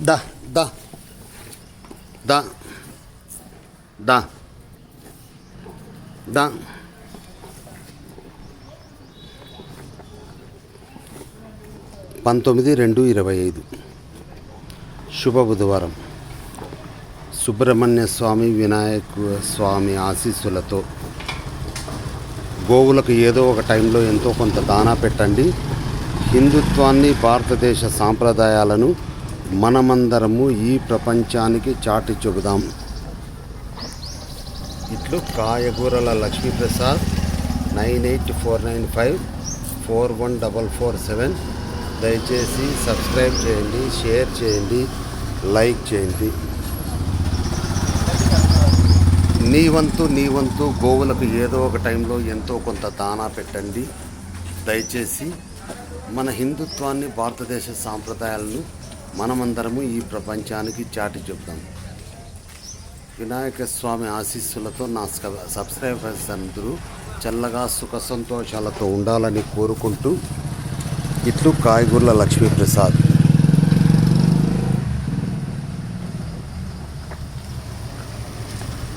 దా దా దా దా దా 19/2/25 శుభ బుధవారం. సుబ్రహ్మణ్య స్వామి వినాయక స్వామి ఆశీస్సులతో గోవులకు ఏదో ఒక టైంలో ఎంతో కొంత దానా పెట్టండి. హిందుత్వాన్ని, భారతదేశ సాంప్రదాయాలను మనమందరము ఈ ప్రపంచానికి చాటి చెబుదాం. ఇట్లు కాయగూరల లక్ష్మీప్రసాద్ 9849541447. దయచేసి సబ్స్క్రైబ్ చేయండి, షేర్ చేయండి, లైక్ చేయండి. నీ వంతు గోవులకు ఏదో ఒక టైంలో ఎంతో కొంత దానా పెట్టండి. దయచేసి మన హిందుత్వాన్ని, భారతదేశ సాంప్రదాయాలను మనమందరము ఈ ప్రపంచానికి చాటి చెబుదాం. వినాయక స్వామి ఆశీస్సులతో నా సబ్స్క్రైబర్స్ అందరూ చల్లగా సుఖ సంతోషాలతో ఉండాలని కోరుకుంటూ ఇట్లు కాయగూరల లక్ష్మీప్రసాద్.